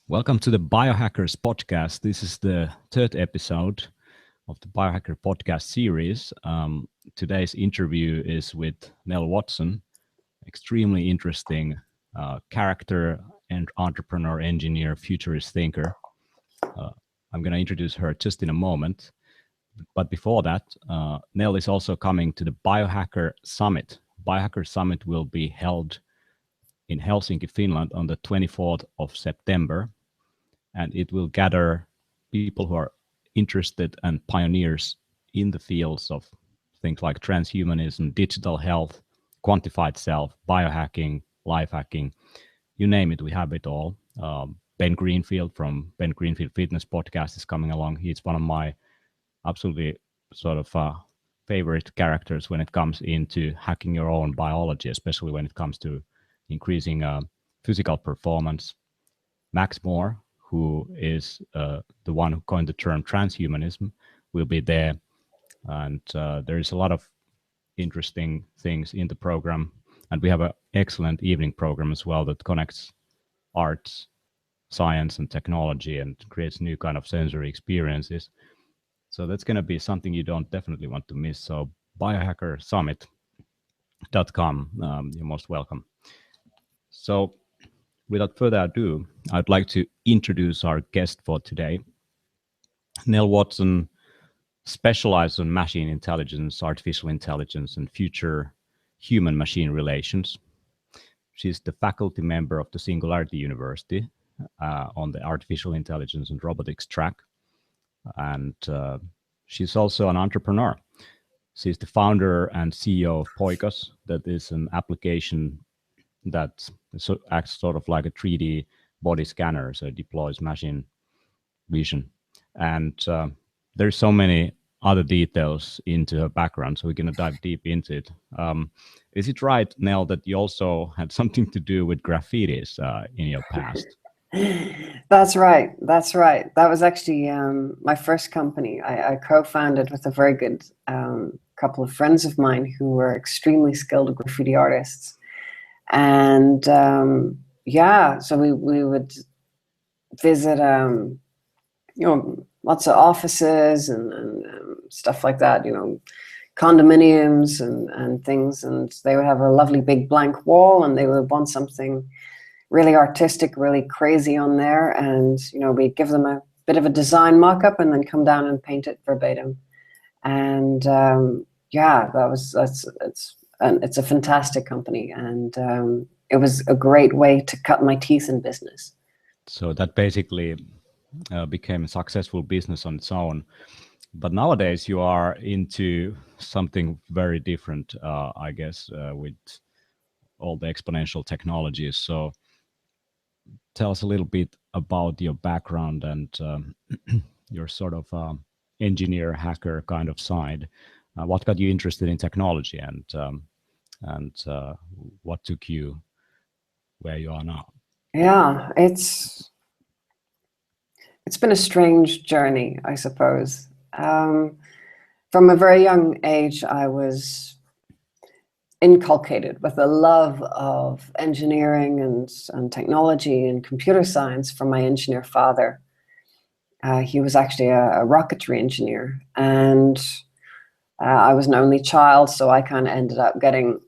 Welcome to the Biohackers podcast. This is the third episode of the Biohacker podcast series. Today's interview is with Nell Watson, extremely interesting character and entrepreneur, engineer, futurist thinker. I'm going to introduce her just in a moment. But before that, Nell is also coming to the Biohacker Summit. Biohacker Summit will be held in Helsinki, Finland on the 24th of September. And it will gather people who are interested and pioneers in the fields of things like transhumanism, digital health, quantified self, biohacking, life hacking, you name it, we have it all. Ben Greenfield from Ben Greenfield Fitness Podcast is coming along. He's one of my absolutely sort of favorite characters when it comes into hacking your own biology, especially when it comes to increasing physical performance. Max Moore, who is the one who coined the term transhumanism, will be there. And there is a lot of interesting things in the program. And we have an excellent evening program as well that connects arts, science, and technology and creates new kind of sensory experiences. So that's going to be something you don't definitely want to miss. So biohackersummit.com, you're most welcome. So without further ado, I'd like to introduce our guest for today. Nell Watson specializes in machine intelligence, artificial intelligence, and future human-machine relations. She's the faculty member of the Singularity University on the artificial intelligence and robotics track. And she's also an entrepreneur. She's the founder and CEO of Poikas, that is an application that acts sort of like a 3D body scanner, so it deploys machine vision. And there's so many other details into her background, so we're going to dive deep into it. Is it right, Nell, that you also had something to do with graffitis in your past? That's right. That's right. That was actually my first company. I co-founded with a very good couple of friends of mine who were extremely skilled graffiti artists. And so we would visit lots of offices and stuff like that, condominiums and things, and they would have a lovely big blank wall and they would want something really artistic, really crazy on there, and we'd give them a bit of a design mock-up and then come down and paint it verbatim. And it's a fantastic company, and it was a great way to cut my teeth in business. So that basically became a successful business on its own. But nowadays you are into something very different, I guess, with all the exponential technologies. So tell us a little bit about your background and your sort of engineer, hacker kind of side. What got you interested in technology, and what took you where you are now? Yeah, it's been a strange journey, I suppose. From a very young age, I was inculcated with a love of engineering and technology and computer science from my engineer father. He was actually a rocketry engineer, and I was an only child, so I kind of ended up getting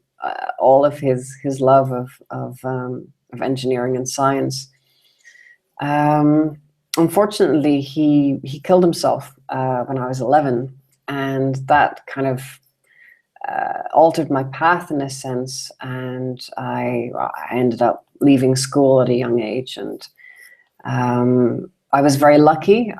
all of his love of engineering and science. Unfortunately, he killed himself when I was 11, and that kind of altered my path in a sense. And I ended up leaving school at a young age, and I was very lucky.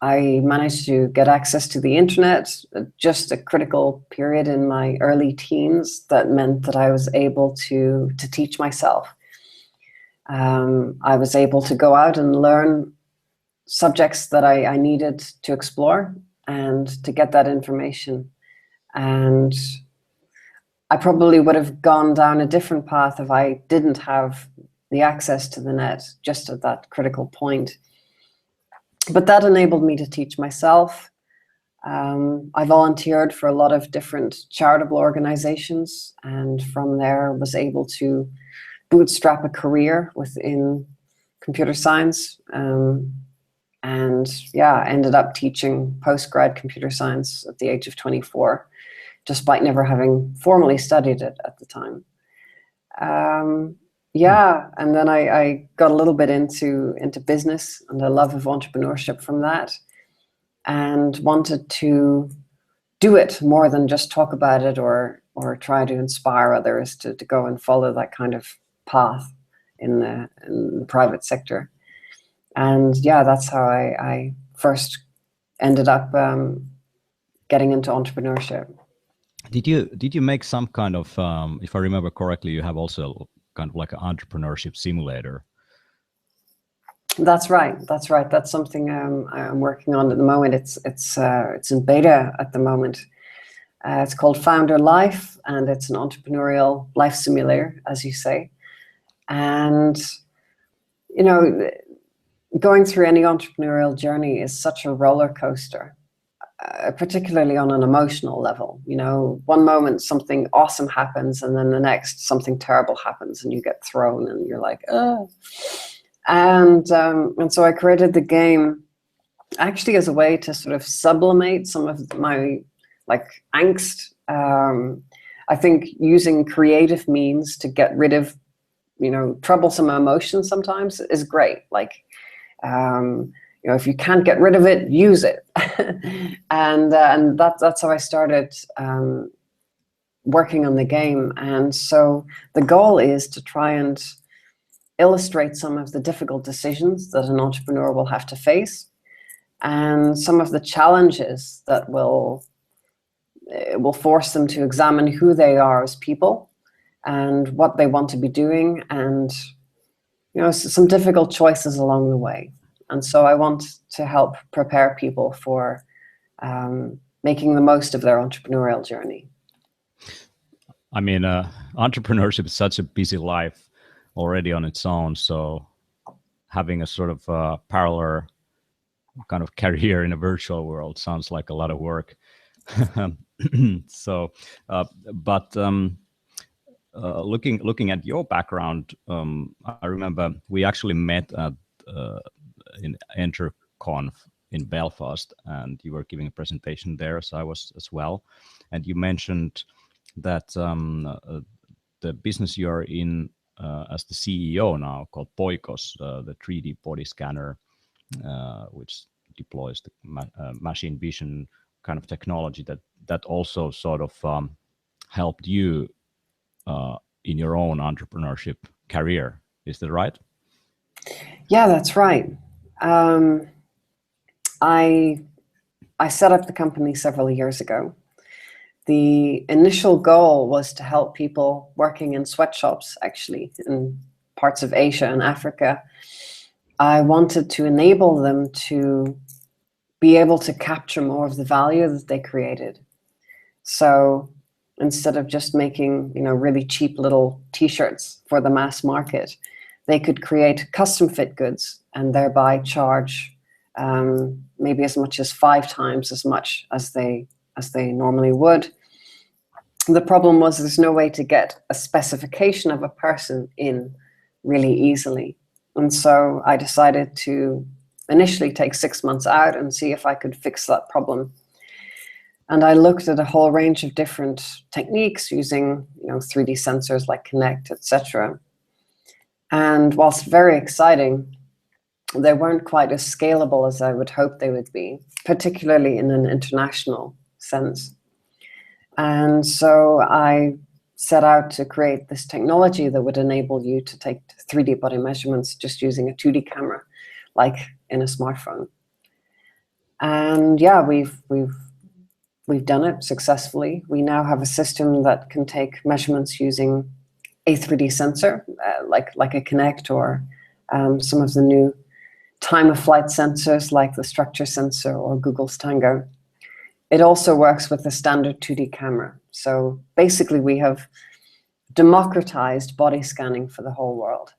I managed to get access to the internet at just a critical period in my early teens that meant that I was able to teach myself. I was able to go out and learn subjects that I needed to explore and to get that information. And I probably would have gone down a different path if I didn't have the access to the net just at that critical point. But that enabled me to teach myself. I volunteered for a lot of different charitable organizations, and from there was able to bootstrap a career within computer science, and yeah, ended up teaching postgrad computer science at the age of 24, despite never having formally studied it at the time. Yeah, and then I got a little bit into business and the love of entrepreneurship from that, and wanted to do it more than just talk about it or try to inspire others to go and follow that kind of path in the private sector. And yeah, that's how I first ended up getting into entrepreneurship. Did you make some kind of, if I remember correctly, you have also kind of like an entrepreneurship simulator? That's right. That's right. That's something I'm working on at the moment. It's in beta at the moment. It's called Founder Life, and it's an entrepreneurial life simulator, as you say. And you know, going through any entrepreneurial journey is such a roller coaster, particularly on an emotional level. You know, one moment something awesome happens, and then the next something terrible happens, and you get thrown, and you're like, oh. And so I created the game actually as a way to sort of sublimate some of my angst. I think using creative means to get rid of, troublesome emotions sometimes is great. If you can't get rid of it, use it. and that's how I started working on the game. And so the goal is to try and illustrate some of the difficult decisions that an entrepreneur will have to face, and some of the challenges that will force them to examine who they are as people and what they want to be doing, and some difficult choices along the way. And so I want to help prepare people for making the most of their entrepreneurial journey. I mean, entrepreneurship is such a busy life already on its own, so having a sort of parallel kind of career in a virtual world sounds like a lot of work. So, but looking at your background, I remember we actually met at in EnterConf in Belfast, and you were giving a presentation there, so I was as well. And you mentioned that the business you are in as the CEO now, called Poikos, the 3D body scanner, which deploys the machine vision kind of technology, that also sort of helped you in your own entrepreneurship career. Is that right? Yeah, that's right. I set up the company several years ago. The initial goal was to help people working in sweatshops, actually, in parts of Asia and Africa. I wanted to enable them to be able to capture more of the value that they created. So instead of just making, really cheap little t-shirts for the mass market, they could create custom fit goods and thereby charge maybe as much as 5 times as much as they normally would. The problem was there's no way to get a specification of a person in really easily. And so I decided to initially take 6 months out and see if I could fix that problem. And I looked at a whole range of different techniques using 3D sensors like Kinect, etc. And whilst very exciting, they weren't quite as scalable as I would hope they would be, particularly in an international sense. And so I set out to create this technology that would enable you to take 3D body measurements just using a 2D camera, like in a smartphone. And yeah, we've done it successfully. We now have a system that can take measurements using a 3D sensor, like a Kinect, or some of the new time-of-flight sensors like the structure sensor or Google's Tango. It also works with the standard 2D camera. So basically we have democratized body scanning for the whole world.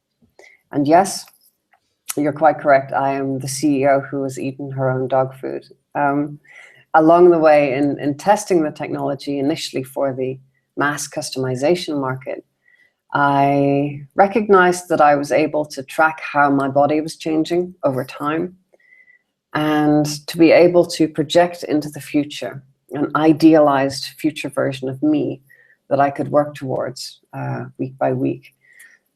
And yes, you're quite correct. I am the CEO who has eaten her own dog food. Along the way, in testing the technology initially for the mass customization market, I recognized that I was able to track how my body was changing over time and to be able to project into the future an idealized future version of me that I could work towards week by week.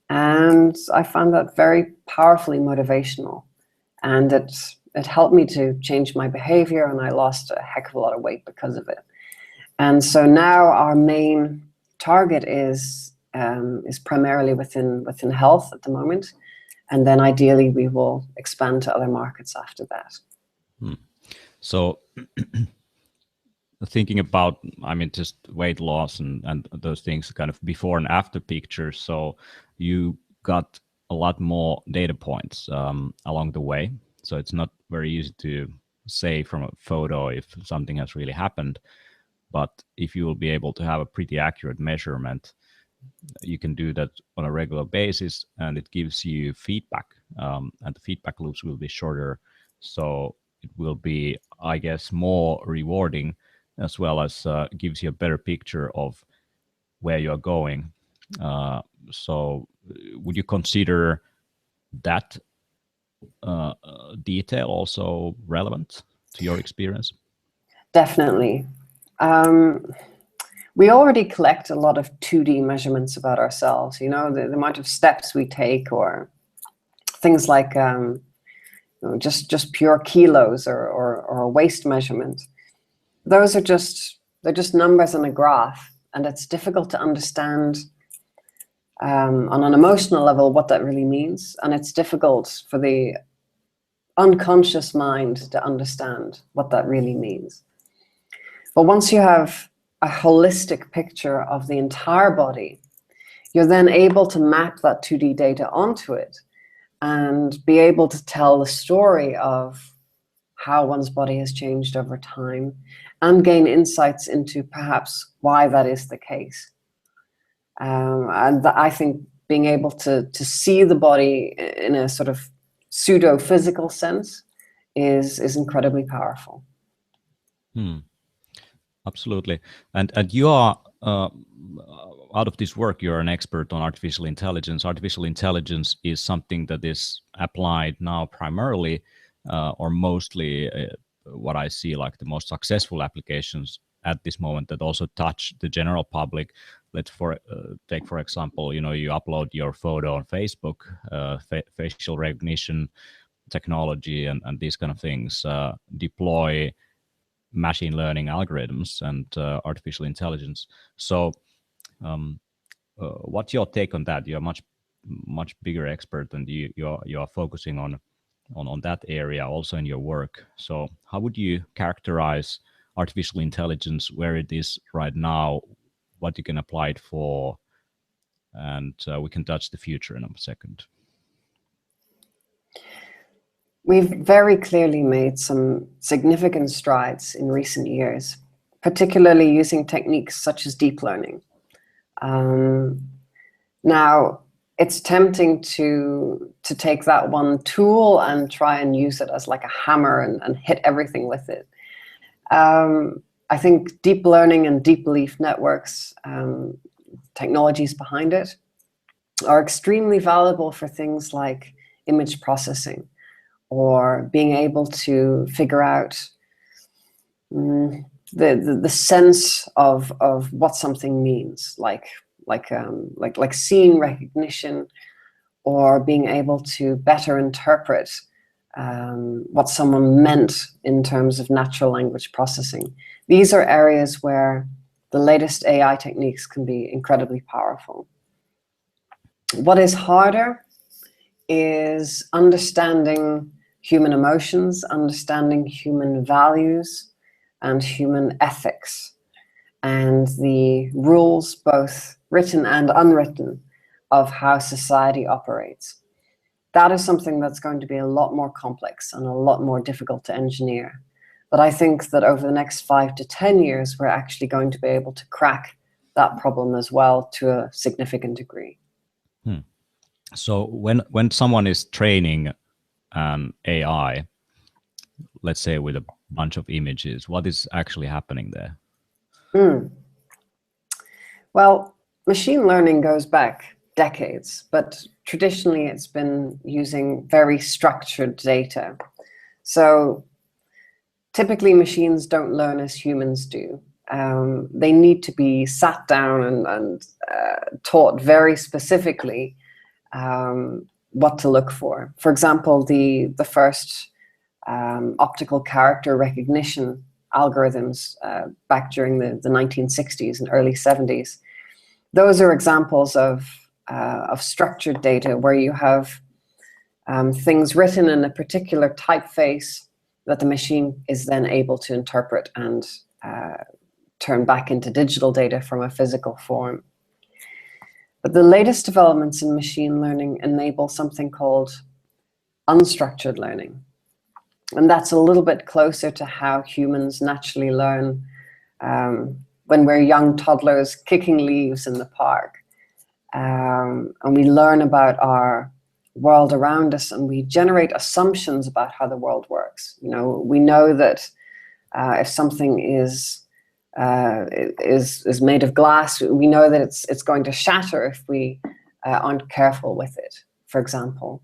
And I found that very powerfully motivational. And it helped me to change my behavior, and I lost a heck of a lot of weight because of it. And so now our main target is primarily within health at the moment. And then ideally we will expand to other markets after that. So thinking about, I mean, just weight loss and those things, kind of before and after pictures. So you got a lot more data points along the way. So it's not very easy to say from a photo if something has really happened. But if you will be able to have a pretty accurate measurement, you can do that on a regular basis, and it gives you feedback, and the feedback loops will be shorter. So it will be, I guess, more rewarding, as well as gives you a better picture of where you're going. So would you consider that detail also relevant to your experience? Definitely. We already collect a lot of 2D measurements about ourselves, you know, the amount of steps we take, or things like just pure kilos or waist measurement. Those are they're just numbers on a graph, and it's difficult to understand on an emotional level what that really means. And it's difficult for the unconscious mind to understand what that really means. But once you have a holistic picture of the entire body, you're then able to map that 2D data onto it and be able to tell the story of how one's body has changed over time and gain insights into perhaps why that is the case. And I think being able to see the body in a sort of pseudo-physical sense is incredibly powerful. Absolutely. And you are, out of this work, you're an expert on artificial intelligence. Artificial intelligence is something that is applied now primarily or mostly what I see like the most successful applications at this moment that also touch the general public. Let's take, for example, you know, you upload your photo on Facebook, facial recognition technology and these kind of things deploy machine learning algorithms and artificial intelligence. So what's your take on that? You're much bigger expert, and you are focusing on that area also in your work. So how would you characterize artificial intelligence, where it is right now, what you can apply it for, and we can touch the future in a second. We've very clearly made some significant strides in recent years, particularly using techniques such as deep learning. Now, it's tempting to take that one tool and try and use it as like a hammer and hit everything with it. I think deep learning and deep belief networks, technologies behind it, are extremely valuable for things like image processing, or being able to figure out the sense of what something means, like scene recognition, or being able to better interpret what someone meant in terms of natural language processing. These are areas where the latest AI techniques can be incredibly powerful. What is harder is understanding human emotions, understanding human values and human ethics, and the rules, both written and unwritten, of how society operates. That is something that's going to be a lot more complex and a lot more difficult to engineer. But I think that over the next 5 to 10 years, we're actually going to be able to crack that problem as well to a significant degree. So when someone is training an AI, let's say with a bunch of images, what is actually happening there? Well, machine learning goes back decades, but traditionally it's been using very structured data. So typically machines don't learn as humans do. They need to be sat down and taught very specifically what to look for. For example, the first optical character recognition algorithms back during the 1960s and early 70s. Those are examples of structured data where you have things written in a particular typeface that the machine is then able to interpret and turn back into digital data from a physical form. But the latest developments in machine learning enable something called unstructured learning. And that's a little bit closer to how humans naturally learn when we're young toddlers kicking leaves in the park. And we learn about our world around us and we generate assumptions about how the world works. You know, we know that if something is made of glass, we know that it's going to shatter if we aren't careful with it, for example.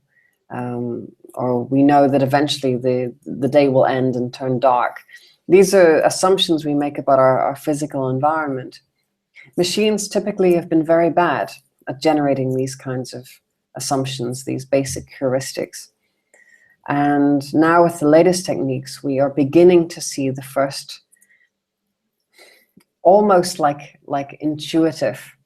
Or we know that eventually the day will end and turn dark. These are assumptions we make about our physical environment. Machines typically have been very bad at generating these kinds of assumptions, these basic heuristics. And now with the latest techniques, we are beginning to see the first almost like intuitive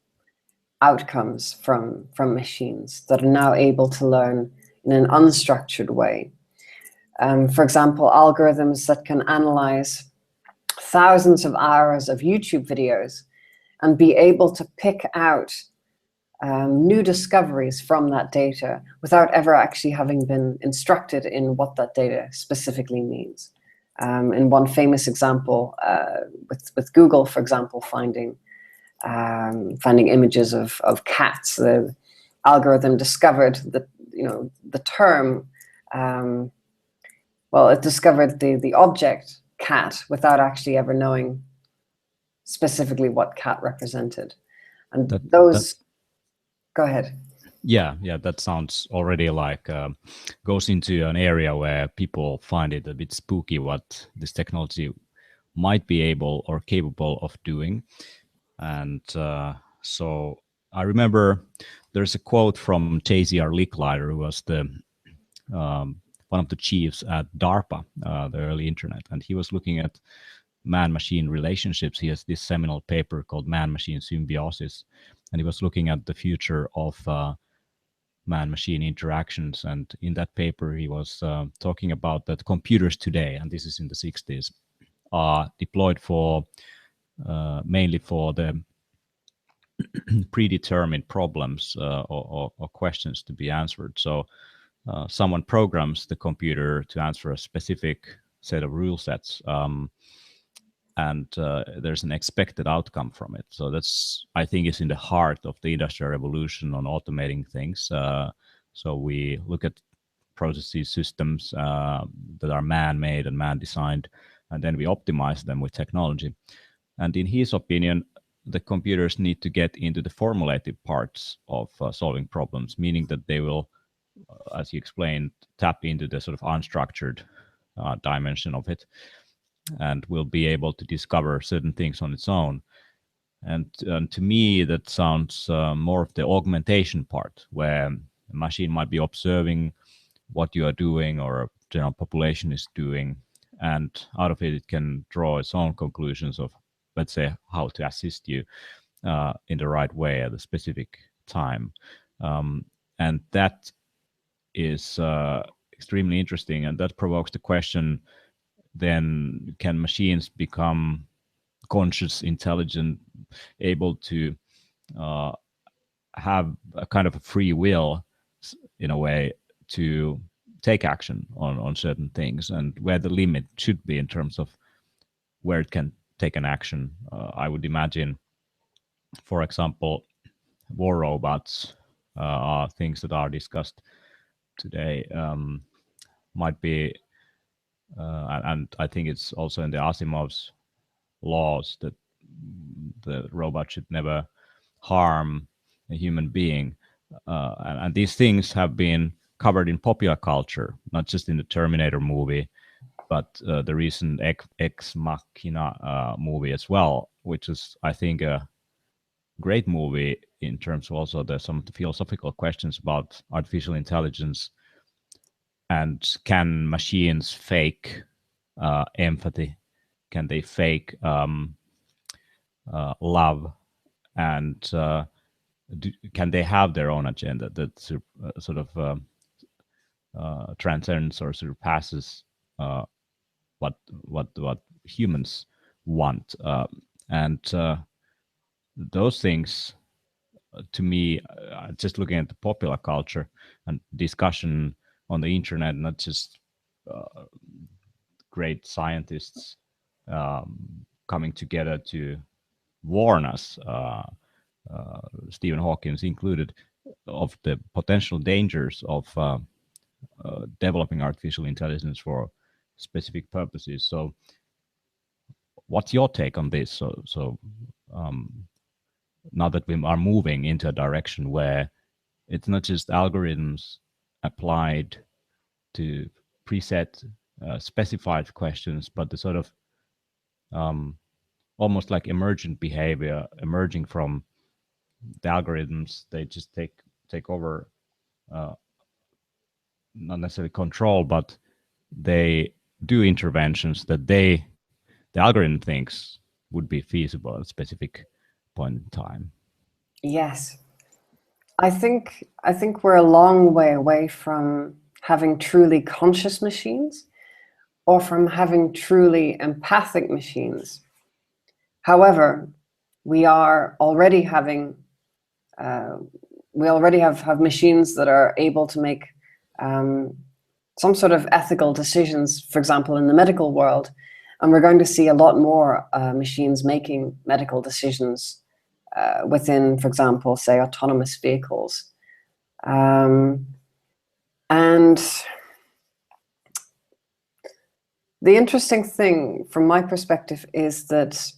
outcomes from machines that are now able to learn in an unstructured way. For example, algorithms that can analyze thousands of hours of YouTube videos and be able to pick out new discoveries from that data without ever actually having been instructed in what that data specifically means. In one famous example, with Google, for example, finding images of cats, the algorithm discovered that the term. Well, it discovered the object cat without actually ever knowing specifically what cat represented, and Go ahead. Yeah, that sounds already like goes into an area where people find it a bit spooky what this technology might be able or capable of doing. And so I remember there's a quote from J.C.R. Licklider, who was the one of the chiefs at DARPA, the early internet, and he was looking at man-machine relationships. He has this seminal paper called Man-Machine Symbiosis, and he was looking at the future of man-machine interactions. And in that paper, he was talking about that computers today, and this is in the 60s, are deployed for mainly for the predetermined problems or questions to be answered. So someone programs the computer to answer a specific set of rule sets, and there's an expected outcome from it. So that's, I think, is in the heart of the Industrial Revolution on automating things. So we look at processes, systems that are man-made and man-designed, and then we optimize them with technology. And in his opinion, the computers need to get into the formulative parts of solving problems, meaning that they will, as you explained, tap into the sort of unstructured dimension of it, and will be able to discover certain things on its own. And to me, that sounds more of the augmentation part, where a machine might be observing what you are doing or a general population is doing, and out of it, it can draw its own conclusions of, let's say, how to assist you in the right way at a specific time. And that is extremely interesting, and that provokes the question, then can machines become conscious, intelligent, able to have a kind of a free will in a way to take action on certain things, and where the limit should be in terms of where it can take an action? I would imagine, for example, war robots are things that are discussed today, might be, and I think it's also in the Asimov's laws that the robot should never harm a human being. and these things have been covered in popular culture, not just in the Terminator movie, but the recent Ex Machina movie as well, which is, I think, a great movie in terms of also some of the philosophical questions about artificial intelligence and can machines fake empathy? Can they fake love? And can they have their own agenda that sort of transcends or surpasses what humans want? And those things, to me, just looking at the popular culture and discussion on the internet, not just great scientists coming together to warn us, Stephen Hawking included, of the potential dangers of developing artificial intelligence for specific purposes. So, what's your take on this? So now that we are moving into a direction where it's not just algorithms applied to preset specified questions, but the sort of almost like emergent behavior emerging from the algorithms. They just take over, not necessarily control, but they do interventions that the algorithm thinks would be feasible at a specific point in time. Yes. I think we're a long way away from having truly conscious machines or from having truly empathic machines. However, we already have machines that are able to make some sort of ethical decisions, for example, in the medical world, and we're going to see a lot more machines making medical decisions within, for example, say, autonomous vehicles. And the interesting thing from my perspective is that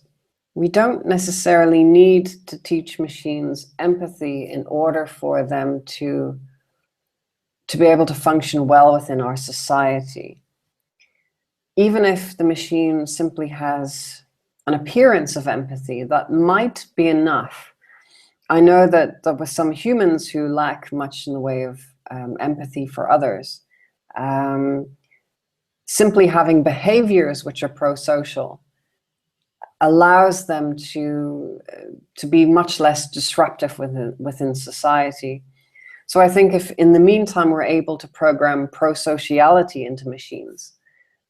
we don't necessarily need to teach machines empathy in order for them to be able to function well within our society. Even if the machine simply has an appearance of empathy, that might be enough. I know that there were some humans who lack much in the way of empathy for others. Simply having behaviors which are pro-social allows them to be much less disruptive within society. So I think if in the meantime we're able to program pro-sociality into machines,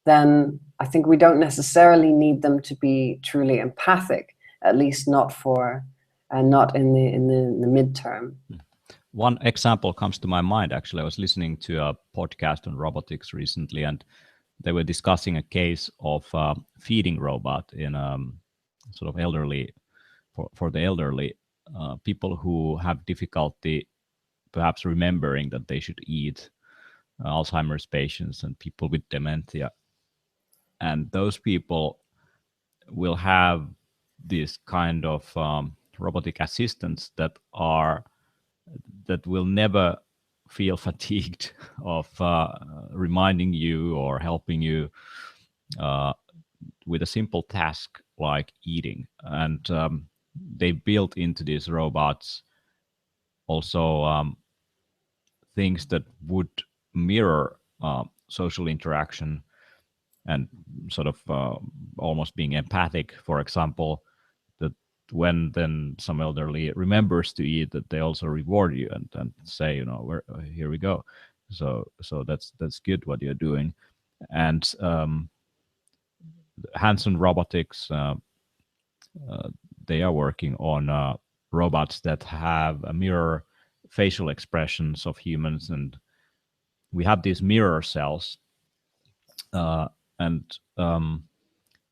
then I think we don't necessarily need them to be truly empathic, at least not in the midterm. One example comes to my mind, actually. I was listening to a podcast on robotics recently, and they were discussing a case of a feeding robot in sort of elderly, for the elderly, people who have difficulty perhaps remembering that they should eat, Alzheimer's patients and people with dementia. And those people will have this kind of robotic assistants that will never feel fatigued of reminding you or helping you with a simple task like eating. And they built into these robots also things that would mirror social interaction and sort of almost being empathic. For example, that when then some elderly remembers to eat, that they also reward you and say, here we go. So that's good what you're doing. And Hanson Robotics, they are working on robots that have a mirror facial expressions of humans, and we have these mirror cells. And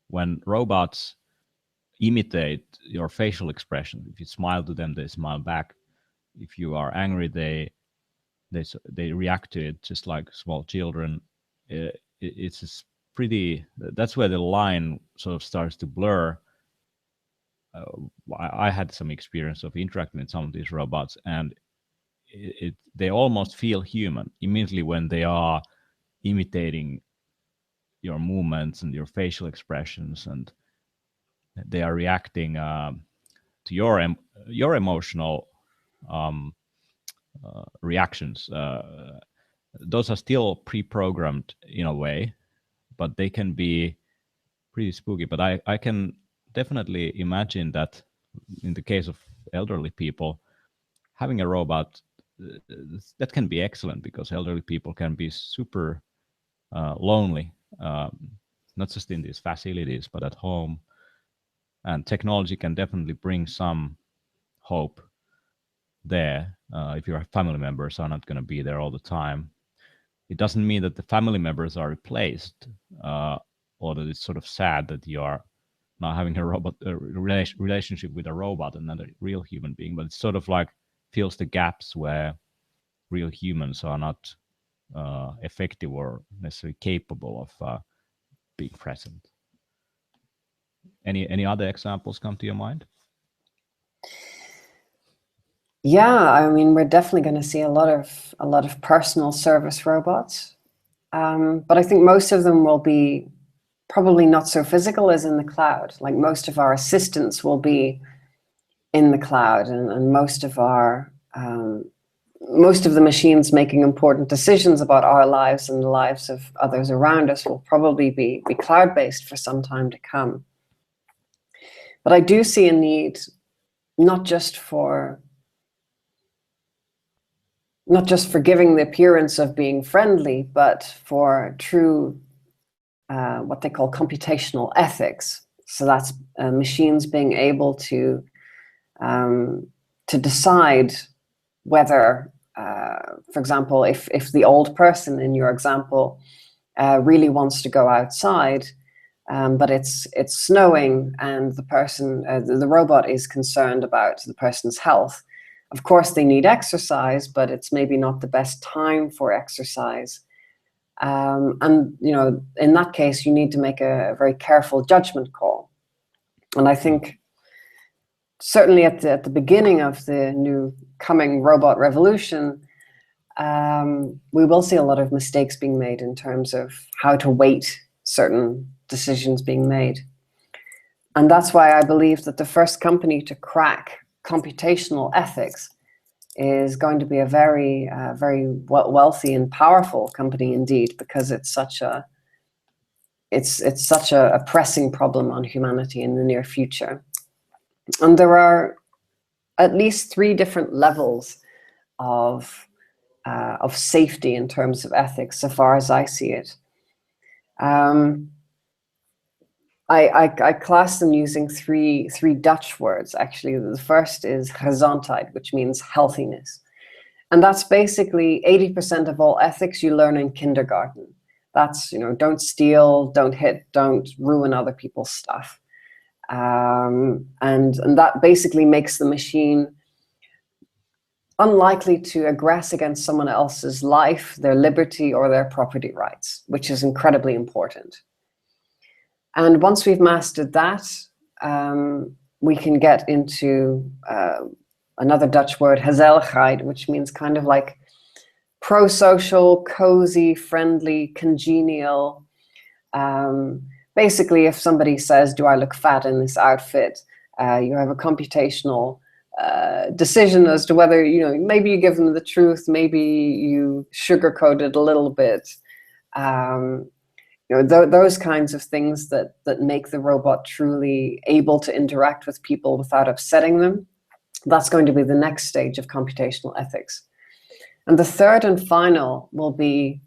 when robots imitate your facial expression, if you smile to them, they smile back. If you are angry, they react to it just like small children. It's pretty. That's where the line sort of starts to blur. I had some experience of interacting with some of these robots, and they almost feel human immediately when they are imitating your movements and your facial expressions, and they are reacting to your emotional reactions. Those are still pre-programmed in a way, but they can be pretty spooky. But I can definitely imagine that in the case of elderly people, having a robot that can be excellent, because elderly people can be super lonely, not just in these facilities, but at home. And technology can definitely bring some hope there. If your family members are not going to be there all the time, it doesn't mean that the family members are replaced, or that it's sort of sad that you are not having a relationship with a robot and not a real human being. But it's sort of like fills the gaps where real humans are not effective or necessarily capable of being present. Any other examples come to your mind? Yeah, I mean, we're definitely going to see a lot of personal service robots, but I think most of them will be probably not so physical as in the cloud. Like most of our assistants will be in the cloud, and most of the machines making important decisions about our lives and the lives of others around us will probably be cloud-based for some time to come. But I do see a need not just for giving the appearance of being friendly, but for true what they call computational ethics. So that's machines being able to decide whether, for example, if the old person in your example really wants to go outside, but it's snowing and the robot is concerned about the person's health. Of course, they need exercise, but it's maybe not the best time for exercise. And in that case, you need to make a very careful judgment call. And I think certainly at the beginning of the new coming robot revolution, we will see a lot of mistakes being made in terms of how to weight certain decisions being made. And that's why I believe that the first company to crack computational ethics is going to be a very, very wealthy and powerful company indeed, because it's such a pressing problem on humanity in the near future. And there are at least 3 different levels of safety in terms of ethics, so far as I see it. I class them using three Dutch words, actually. The first is gezondheid, which means healthiness. And that's basically 80% of all ethics you learn in kindergarten. That's, don't steal, don't hit, don't ruin other people's stuff. And that basically makes the machine unlikely to aggress against someone else's life, their liberty, or their property rights, which is incredibly important. And once we've mastered that, we can get into another Dutch word, gezelligheid, which means kind of like pro-social, cozy, friendly, congenial. Basically, if somebody says, do I look fat in this outfit? You have a computational decision as to whether, maybe you give them the truth, maybe you sugarcoat it a little bit. Those kinds of things that make the robot truly able to interact with people without upsetting them. That's going to be the next stage of computational ethics. And the third and final will be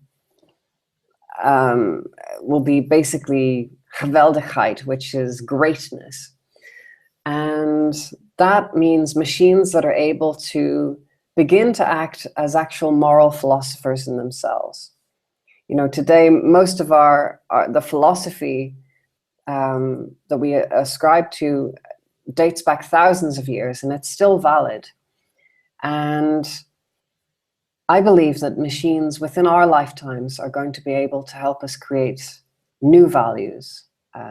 basically geweldigheid, which is greatness. And that means machines that are able to begin to act as actual moral philosophers in themselves. Today, most of the philosophy that we ascribe to dates back thousands of years, and it's still valid. And I believe that machines within our lifetimes are going to be able to help us create new values,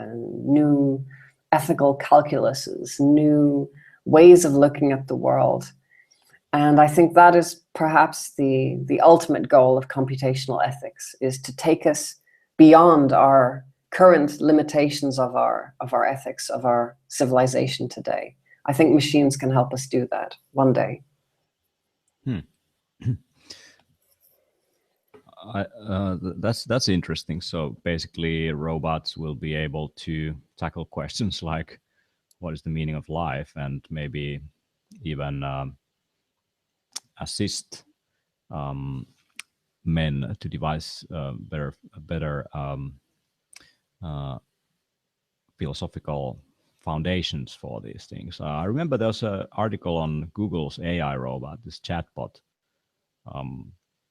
new ethical calculuses, new ways of looking at the world. And I think that is perhaps the ultimate goal of computational ethics, is to take us beyond our current limitations of our ethics, of our civilization today. I think machines can help us do that one day. That's interesting. So basically, robots will be able to tackle questions like, what is the meaning of life, and maybe even assist men to devise better philosophical foundations for these things. I remember there was an article on Google's AI robot, this chatbot,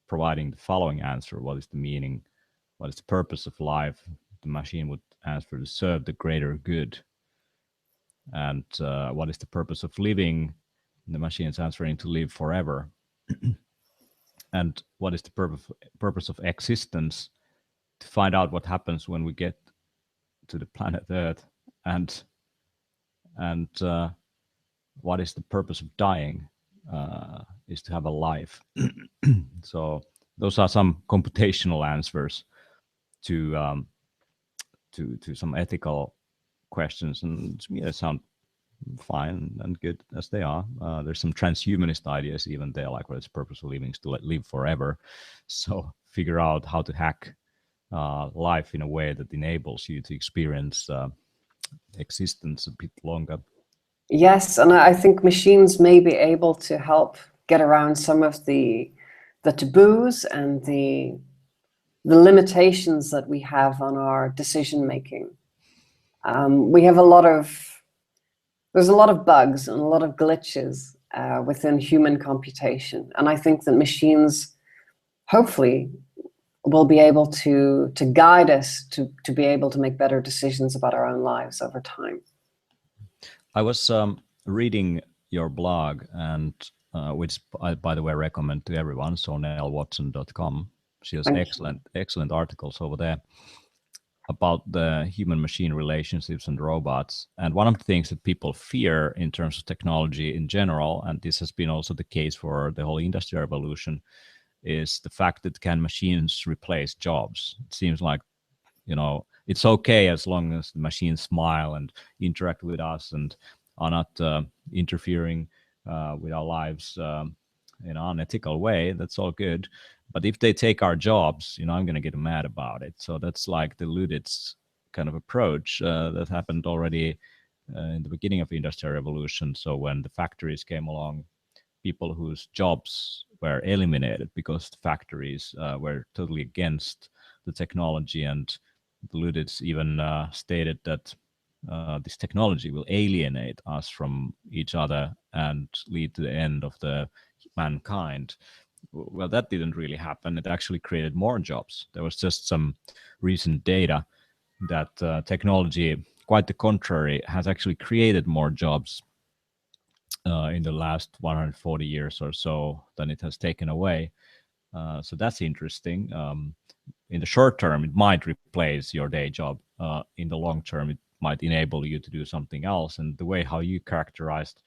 providing the following answer: what is the meaning, what is the purpose of life? The machine would answer, to serve the greater good. And what is the purpose of living? The machine is answering, to live forever. And what is the purpose of existence? To find out what happens when we get to the planet Earth. And what is the purpose of dying? Is to have a life. So those are some computational answers to some ethical questions, and to me they sound fine and good as they are. There's some transhumanist ideas even there, like what is the purpose of living, is to live forever. So figure out how to hack life in a way that enables you to experience existence a bit longer. Yes, and I think machines may be able to help get around some of the taboos and the limitations that we have on our decision making. We have there's a lot of bugs and a lot of glitches within human computation, and I think that machines hopefully will be able to guide us to be able to make better decisions about our own lives over time. I was reading your blog, and which I, by the way, recommend to everyone. So nellwatson.com. She has excellent articles over there about the human-machine relationships and robots. And one of the things that people fear in terms of technology in general, and this has been also the case for the whole industrial revolution, is the fact that can machines replace jobs? It seems like, it's okay as long as the machines smile and interact with us and are not interfering with our lives in an unethical way. That's all good. But if they take our jobs, I'm going to get mad about it. So that's like the Luditz kind of approach that happened already in the beginning of the Industrial Revolution. So when the factories came along, people whose jobs were eliminated because the factories were totally against the technology, and the Luditz even stated that this technology will alienate us from each other and lead to the end of the mankind. Well, that didn't really happen. It actually created more jobs. There was just some recent data that technology, quite the contrary, has actually created more jobs in the last 140 years or so than it has taken away. So that's interesting. In the short term, it might replace your day job. In the long term, it might enable you to do something else. And the way how you characterized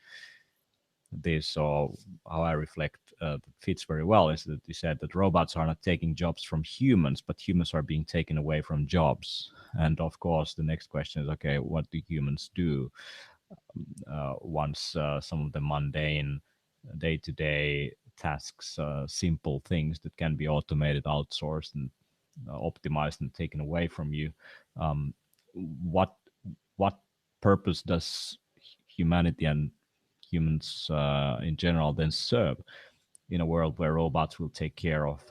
this, or how I reflect, fits very well, is that you said that robots are not taking jobs from humans, but humans are being taken away from jobs. And of course, the next question is, okay, what do humans do once some of the mundane day-to-day tasks, simple things that can be automated, outsourced, and optimized and taken away from you? What purpose does humanity and humans in general then serve in a world where robots will take care of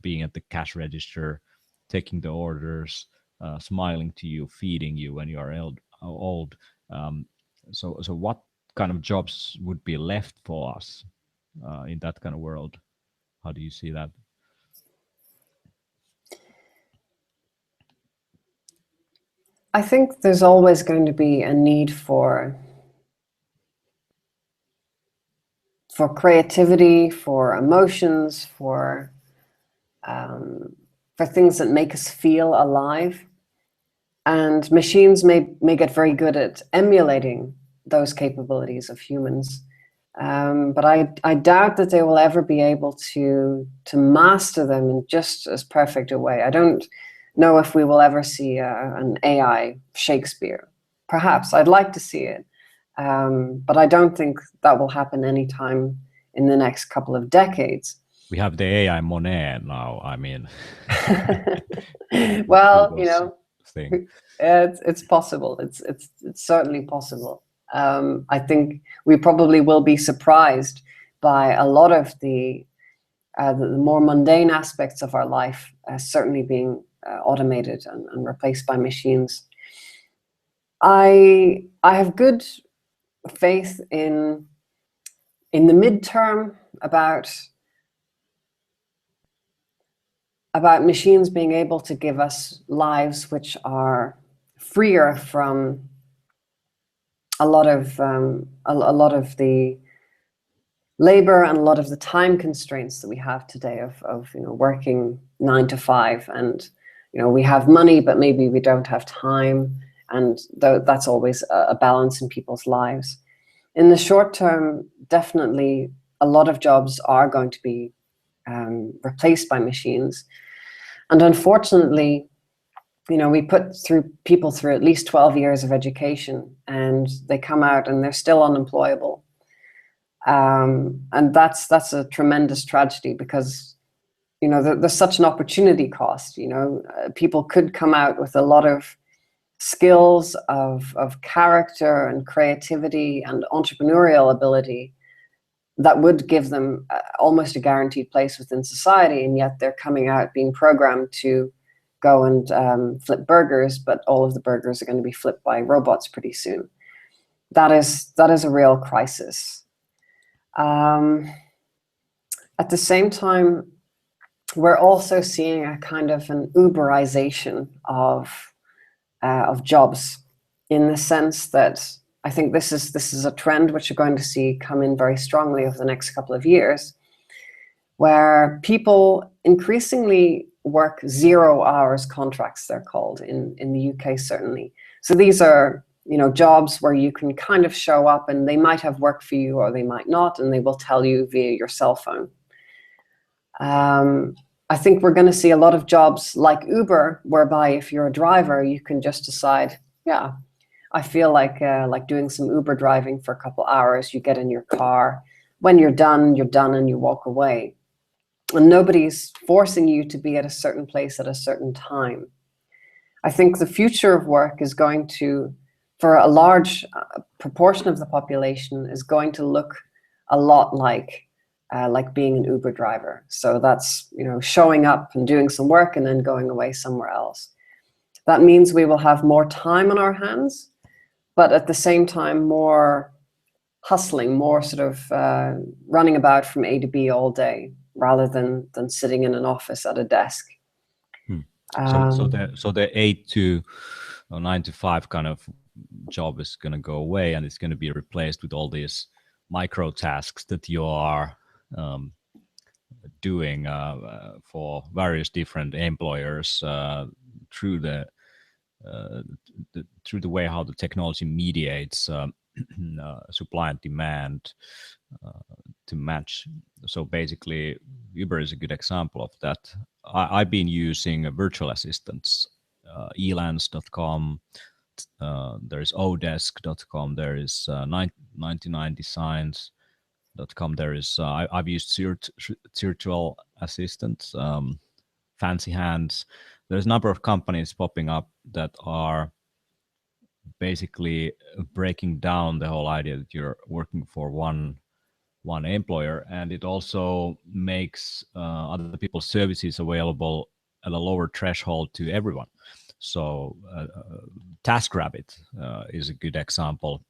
being at the cash register, taking the orders, smiling to you, feeding you when you are old? So what kind of jobs would be left for us in that kind of world? How do you see that? I think there's always going to be a need for creativity, for emotions, for things that make us feel alive. And machines may get very good at emulating those capabilities of humans. But I doubt that they will ever be able to master them in just as perfect a way. I don't know if we will ever see an AI Shakespeare. Perhaps I'd like to see it, but I don't think that will happen anytime in the next couple of decades. We have the AI Monet now. I mean, well, you know, thing. it's possible. It's certainly possible. I think we probably will be surprised by a lot of the more mundane aspects of our life certainly being automated and replaced by machines. I have good faith in the midterm about machines being able to give us lives which are freer from a lot of the labor and a lot of the time constraints that we have today of working 9 to 5, and we have money but maybe we don't have time, and that's always a balance in people's lives. In the short term, definitely a lot of jobs are going to be replaced by machines, and unfortunately, we put people through at least 12 years of education, and they come out and they're still unemployable. And that's a tremendous tragedy, because there's such an opportunity cost. People could come out with a lot of skills of character and creativity and entrepreneurial ability that would give them almost a guaranteed place within society, and yet they're coming out being programmed to go and flip burgers, but all of the burgers are going to be flipped by robots pretty soon. That is a real crisis. At the same time, we're also seeing a kind of an Uberization of jobs, in the sense that I think this is a trend which you're going to see come in very strongly over the next couple of years, where people increasingly work 0 hours contracts, they're called in the UK, certainly. So these are jobs where you can kind of show up and they might have work for you or they might not, and they will tell you via your cell phone. I think we're going to see a lot of jobs like Uber, whereby if you're a driver, you can just decide, yeah, I feel like doing some Uber driving for a couple hours. You get in your car. When you're done, and you walk away. And nobody's forcing you to be at a certain place at a certain time. I think the future of work is going to, for a large proportion of the population, is going to look a lot like being an Uber driver. So that's showing up and doing some work and then going away somewhere else. That means we will have more time on our hands, but at the same time more hustling, more sort of running about from A to B all day, rather than sitting in an office at a desk. So the 8 to 9 to 5 kind of job is going to go away, and it's going to be replaced with all these micro tasks that you are doing for various different employers through the way how the technology mediates supply and demand to match. So basically, Uber is a good example of that. I've been using virtual assistants, elance.com, there is odesk.com, there is 99designs.com, there is I've used virtual assistants, Fancy Hands. There's a number of companies popping up that are basically breaking down the whole idea that you're working for one employer, and it also makes other people's services available at a lower threshold to everyone. So TaskRabbit is a good example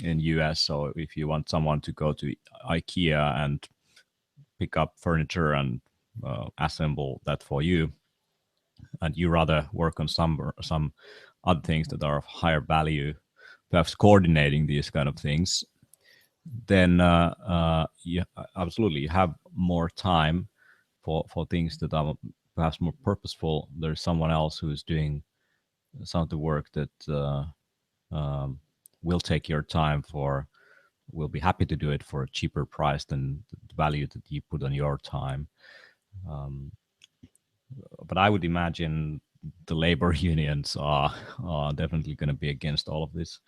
in US. So if you want someone to go to IKEA and pick up furniture and assemble that for you, and you rather work on some other things that are of higher value, perhaps coordinating these kind of things, then you absolutely have more time for things that are perhaps more purposeful. There's someone else who's doing some of the work that will take your time for, will be happy to do it for a cheaper price than the value that you put on your time. But I would imagine the labor unions are definitely going to be against all of this.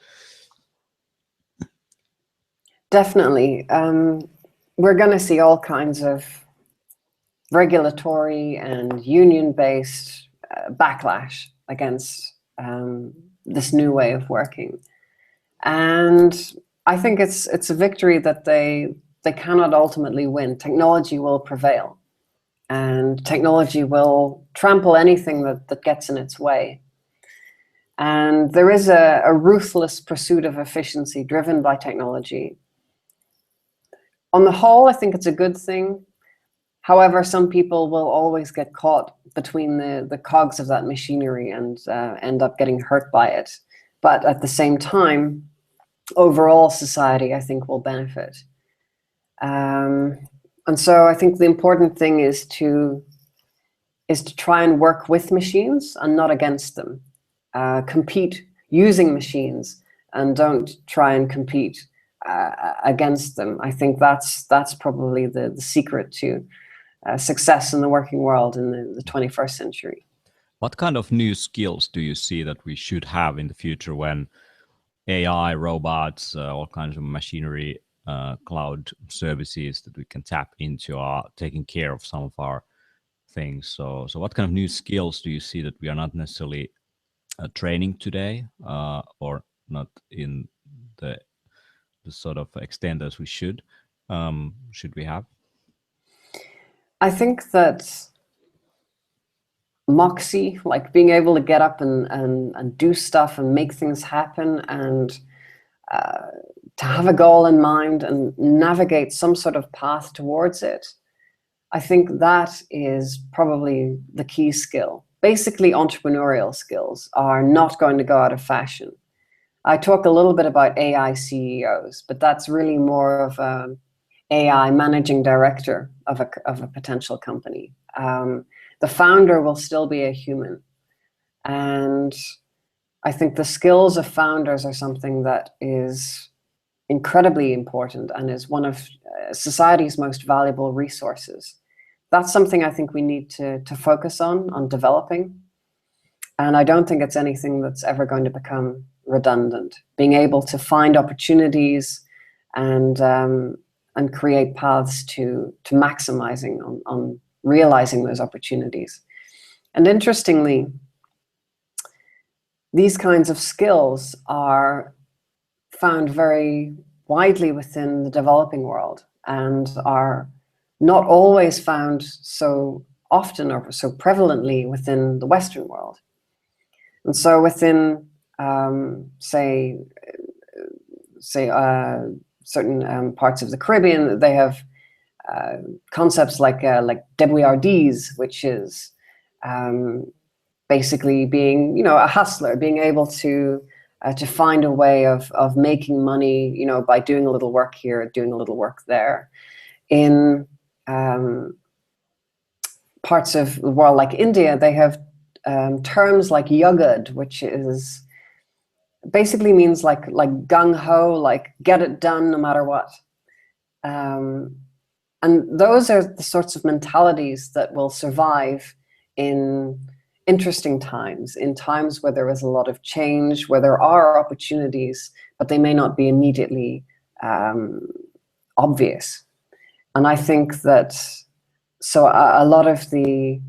Definitely. We're going to see all kinds of regulatory and union-based backlash against this new way of working. And I think it's a victory that they cannot ultimately win. Technology will prevail, and technology will trample anything that gets in its way. And there is a ruthless pursuit of efficiency driven by technology. On the whole, I think it's a good thing. However, some people will always get caught between the cogs of that machinery and end up getting hurt by it. But at the same time, overall society, I think, will benefit. And so I think the important thing is to try and work with machines and not against them. Compete using machines and don't try and compete against them. I think that's probably the secret to success in the working world in the 21st century. What kind of new skills do you see that we should have in the future when AI, robots, all kinds of machinery, cloud services that we can tap into are taking care of some of our things? So what kind of new skills do you see that we are not necessarily training today, or not in the sort of extent as we should we have? I think that moxie, like being able to get up and do stuff and make things happen, and to have a goal in mind and navigate some sort of path towards it, I think that is probably the key skill. Basically, entrepreneurial skills are not going to go out of fashion. I talk a little bit about AI CEOs, but that's really more of an AI managing director of a potential company. The founder will still be a human. And I think the skills of founders are something that is incredibly important and is one of society's most valuable resources. That's something I think we need to focus on developing. And I don't think it's anything that's ever going to become redundant. Being able to find opportunities and create paths to maximizing on realizing those opportunities. And interestingly, these kinds of skills are found very widely within the developing world and are not always found so often or so prevalently within the Western world. And so within, say certain parts of the Caribbean, they have concepts like débrouillardise, which is basically being, a hustler, being able to find a way of making money, by doing a little work here, doing a little work there. In parts of the world like India, they have terms like yugad, which is basically means like gung-ho, like get it done no matter what. And those are the sorts of mentalities that will survive in interesting times, in times where there is a lot of change, where there are opportunities, but they may not be immediately obvious. And I think that a lot of the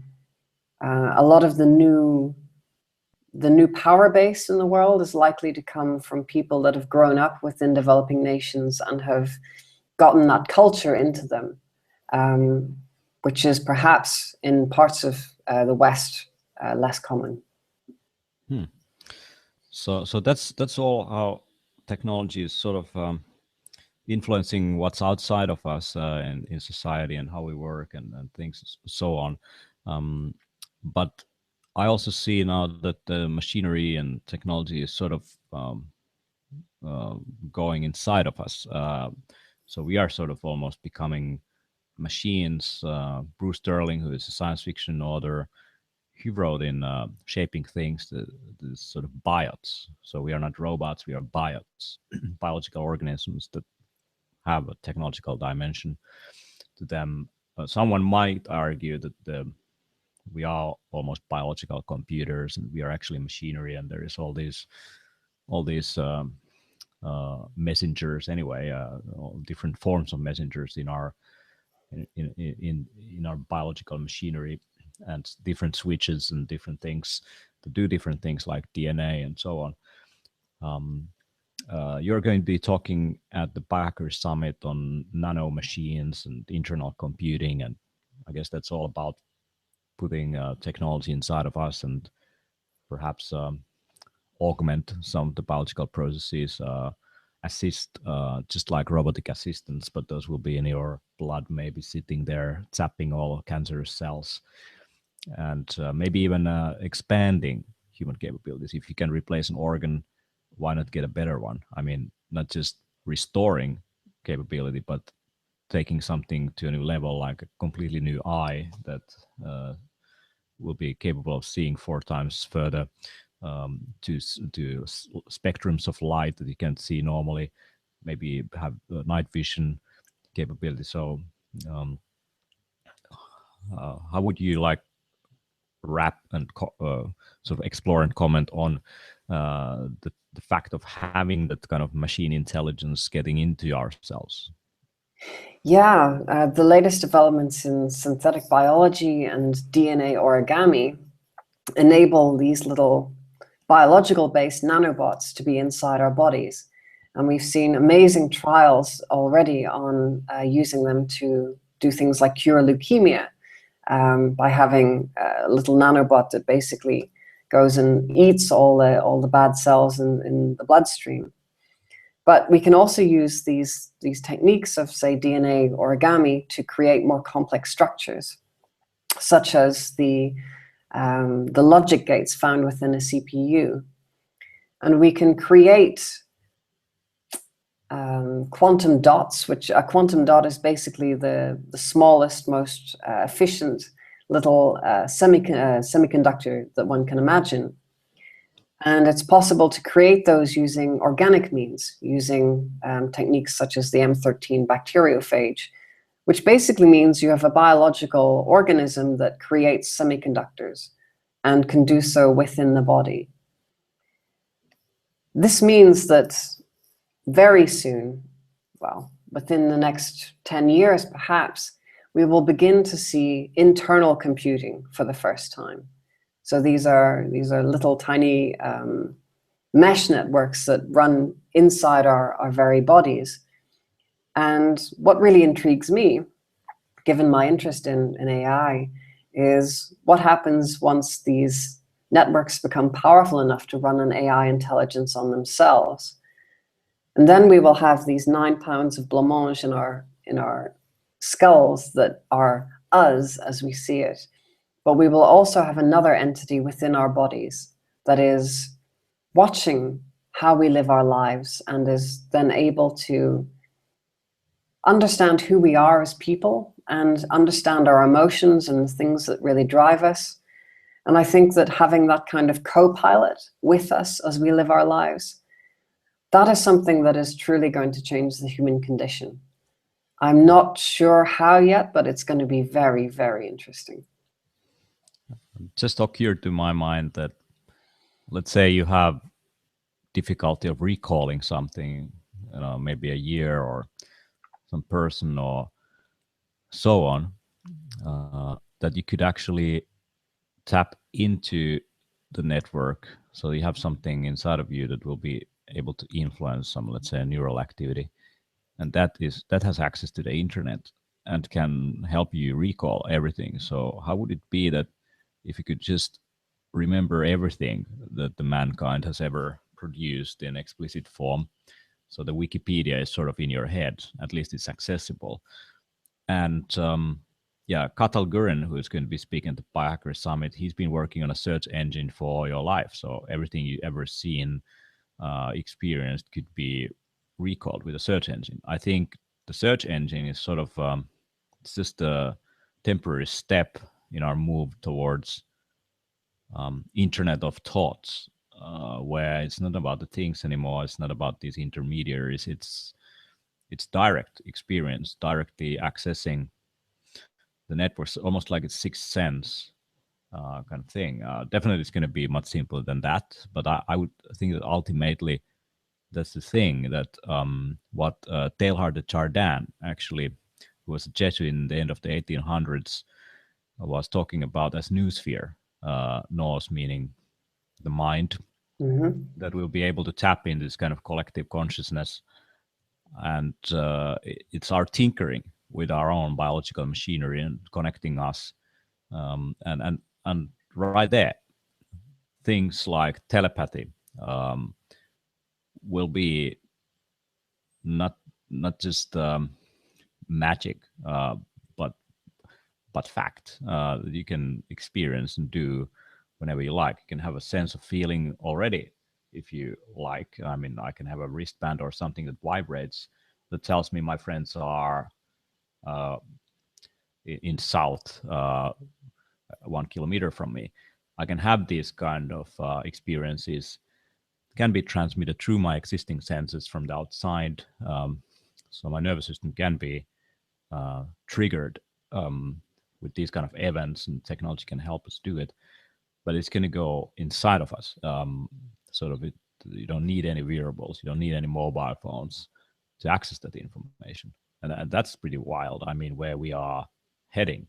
new power base in the world is likely to come from people that have grown up within developing nations and have gotten that culture into them, which is perhaps in parts of the West less common. So that's all how technology is sort of influencing what's outside of us in society and how we work and things so on. But I also see now that the machinery and technology is sort of going inside of us. So we are sort of almost becoming machines. Bruce Sterling, who is a science fiction author, he wrote in Shaping Things the sort of biots. So we are not robots, we are biots, biological organisms that have a technological dimension to them. Someone might argue that we are almost biological computers and we are actually machinery, and there is all these messengers anyway, all different forms of messengers in our in our biological machinery, and different switches and different things to do different things like DNA and so on. You're going to be talking at the Biohacker Summit on nano machines and internal computing, and I guess that's all about putting technology inside of us and perhaps augment some of the biological processes, assist just like robotic assistants, but those will be in your blood, maybe sitting there zapping all cancerous cells, and maybe even expanding human capabilities. If you can replace an organ, why not get a better one? I mean, not just restoring capability, but taking something to a new level, like a completely new eye that will be capable of seeing 4 times further, to spectrums of light that you can't see normally, maybe have night vision capability. So how would you like wrap and sort of explore and comment on the fact of having that kind of machine intelligence getting into ourselves? Yeah, the latest developments in synthetic biology and DNA origami enable these little biological-based nanobots to be inside our bodies. And we've seen amazing trials already on using them to do things like cure leukemia, by having a little nanobot that basically goes and eats all the bad cells in the bloodstream. But we can also use these techniques of, say, DNA origami to create more complex structures, such as the logic gates found within a CPU. And we can create quantum dots, which a quantum dot is basically the smallest, most efficient little semiconductor that one can imagine. And it's possible to create those using organic means, using techniques such as the M13 bacteriophage, which basically means you have a biological organism that creates semiconductors and can do so within the body. This means that very soon, well, within the next 10 years perhaps, we will begin to see internal computing for the first time. So these are little tiny mesh networks that run inside our very bodies. And what really intrigues me, given my interest in AI, is what happens once these networks become powerful enough to run an AI intelligence on themselves. And then we will have these 9 pounds of blancmange in our skulls that are us as we see it. But we will also have another entity within our bodies that is watching how we live our lives and is then able to understand who we are as people and understand our emotions and the things that really drive us. And I think that having that kind of co-pilot with us as we live our lives, that is something that is truly going to change the human condition. I'm not sure how yet, but it's going to be very, very interesting. Just occurred to my mind that, let's say you have difficulty of recalling something, maybe a year or some person or so on, that you could actually tap into the network. So you have something inside of you that will be able to influence some, let's say, neural activity, and that has access to the internet and can help you recall everything. So how would it be that if you could just remember everything that the mankind has ever produced in explicit form? So the Wikipedia is sort of in your head, at least it's accessible. And Katal Gurin, who is going to be speaking at the Biohacker Summit, he's been working on a search engine for your life. So everything you ever seen, experienced could be recalled with a search engine. I think the search engine is sort of it's just a temporary step in our move towards internet of thoughts, where it's not about the things anymore. It's not about these intermediaries. It's direct experience, directly accessing the networks, almost like it's sixth sense kind of thing. Definitely, it's going to be much simpler than that. But I would think that ultimately, that's the thing that what Teilhard de Chardin, actually, who was a Jesuit in the end of the 1800s, was talking about as noosphere. Nous meaning the mind, that will be able to tap into this kind of collective consciousness, and it's our tinkering with our own biological machinery and connecting us, and right there, things like telepathy will be not just magic, but fact that you can experience and do whenever you like. You can have a sense of feeling already if you like. I mean, I can have a wristband or something that vibrates that tells me my friends are in south 1 kilometer from me. I can have these kind of experiences, can be transmitted through my existing senses from the outside. So my nervous system can be triggered with these kind of events, and technology can help us do it. But it's going to go inside of us. Sort of, you don't need any wearables, you don't need any mobile phones to access that information, and that's pretty wild. I mean, where we are heading,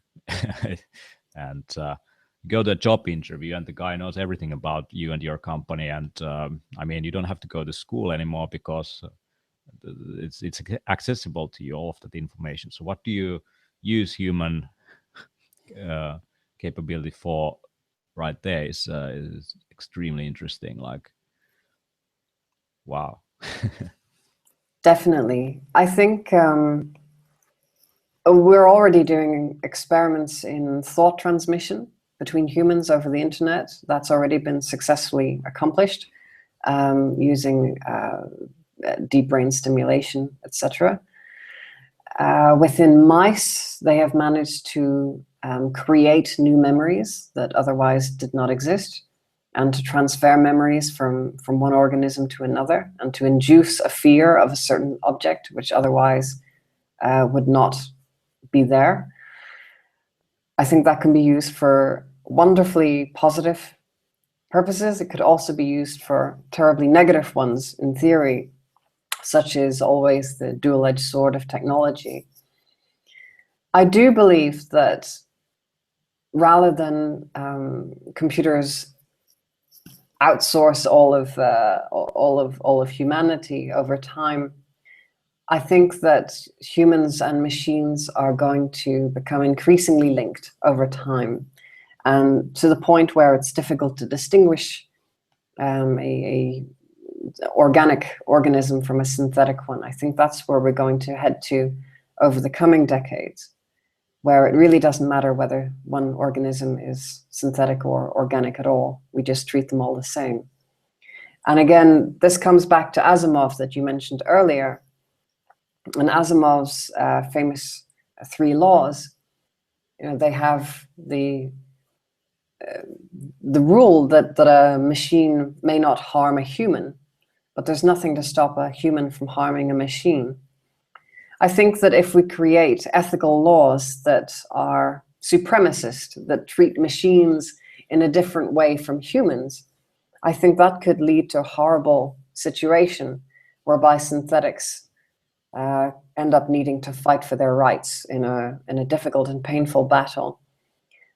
and go to a job interview and the guy knows everything about you and your company, and I mean, you don't have to go to school anymore because it's accessible to you, all of that information. So what do you use human capability for right there is extremely interesting. Like, wow. Definitely. I think we're already doing experiments in thought transmission between humans over the internet. That's already been successfully accomplished using deep brain stimulation, etc. Within mice, they have managed to create new memories that otherwise did not exist, and to transfer memories from one organism to another, and to induce a fear of a certain object which otherwise would not be there. I think that can be used for wonderfully positive purposes. It could also be used for terribly negative ones, in theory, such as always the dual-edged sword of technology. I do believe that rather than computers outsource all of humanity over time, I think that humans and machines are going to become increasingly linked over time, and to the point where it's difficult to distinguish a organic organism from a synthetic one. I think that's where we're going to head to over the coming decades, where it really doesn't matter whether one organism is synthetic or organic at all. We just treat them all the same. And again, this comes back to Asimov that you mentioned earlier. And Asimov's famous 3 laws, they have the rule that a machine may not harm a human, but there's nothing to stop a human from harming a machine. I think that if we create ethical laws that are supremacist, that treat machines in a different way from humans, I think that could lead to a horrible situation whereby synthetics end up needing to fight for their rights in a difficult and painful battle.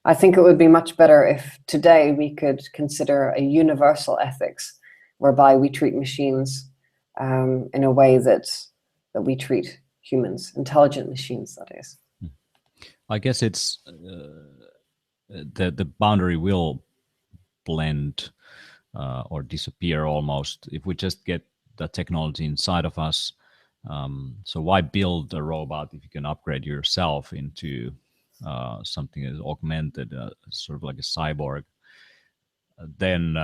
I think it would be much better if today we could consider a universal ethics whereby we treat machines in a way that we treat humans, intelligent machines, that is. I guess it's the boundary will blend or disappear almost if we just get the technology inside of us. So why build a robot if you can upgrade yourself into something that is augmented, sort of like a cyborg? Then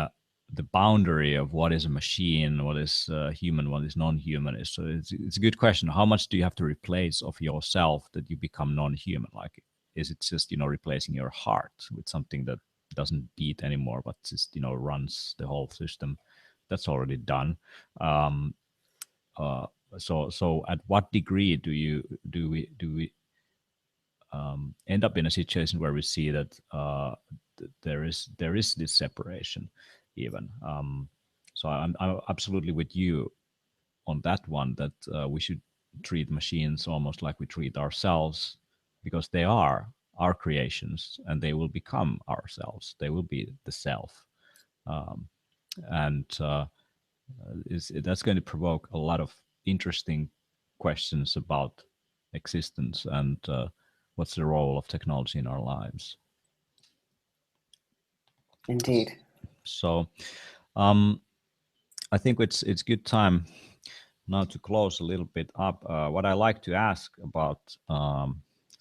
the boundary of what is a machine, what is human, what is non-human is. So it's a good question. How much do you have to replace of yourself that you become non-human? Like, is it just replacing your heart with something that doesn't beat anymore, but just runs the whole system. That's already done. So at what degree do we end up in a situation where we see that there is this separation even? So I'm absolutely with you on that one, that we should treat machines almost like we treat ourselves, because they are our creations and they will become ourselves. They will be the self. And that's going to provoke a lot of interesting questions about existence and what's the role of technology in our lives. Indeed. So I think it's good time now to close a little bit up. What I like to ask about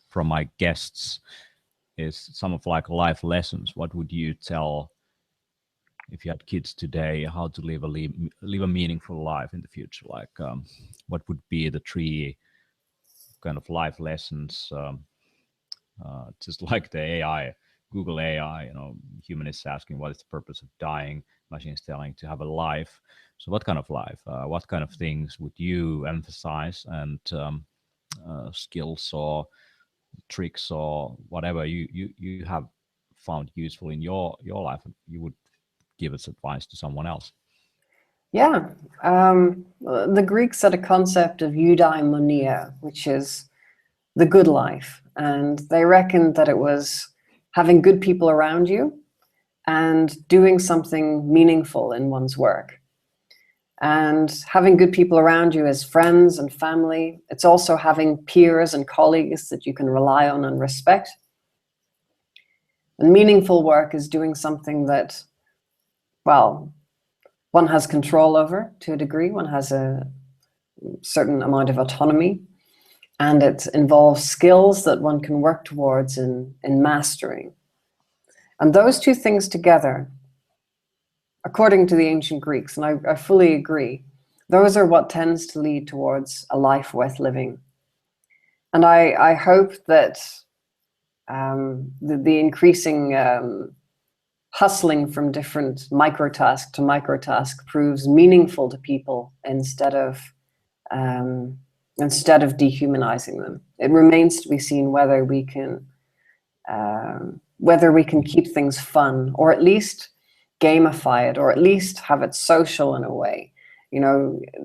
from my guests is some of like life lessons. What would you tell if you had kids today, how to live a meaningful life in the future? Like what would be the 3 kind of life lessons, just like the AI, Google AI, human is asking what is the purpose of dying, machine is telling to have a life. So what kind of life, what kind of things would you emphasize, and skills or tricks or whatever you have found useful in your life, you would give as advice to someone else? Yeah. The Greeks had a concept of Eudaimonia, which is the good life. And they reckoned that it was having good people around you and doing something meaningful in one's work. And having good people around you as friends and family. It's also having peers and colleagues that you can rely on and respect. And meaningful work is doing something that, well, one has control over to a degree. One has a certain amount of autonomy, and it involves skills that one can work towards in mastering. And those 2 things together, according to the ancient Greeks, and I fully agree, those are what tends to lead towards a life worth living. And I hope that the increasing hustling from different microtask to microtask proves meaningful to people instead of dehumanizing them. It remains to be seen whether we can keep things fun, or at least gamify it, or at least have it social in a way,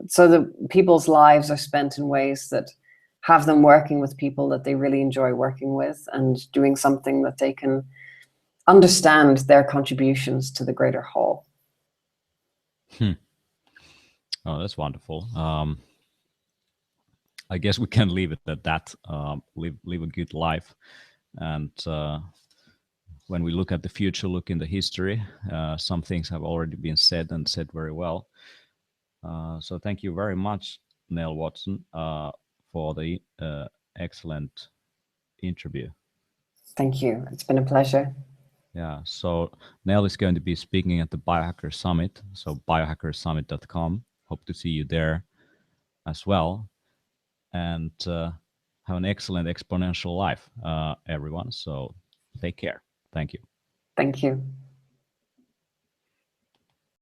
so that people's lives are spent in ways that have them working with people that they really enjoy working with, and doing something that they can understand their contributions to the greater whole. Oh, that's wonderful. I guess we can leave it at that. Live a good life, and when we look at the future, look in the history, some things have already been said, and said very well. So thank you very much, Nell Watson, for the excellent interview. Thank you. It's been a pleasure. Yeah, so Nell is going to be speaking at the Biohacker Summit, so biohackersummit.com. Hope to see you there as well. And have an excellent exponential life, everyone. So take care. Thank you. Thank you.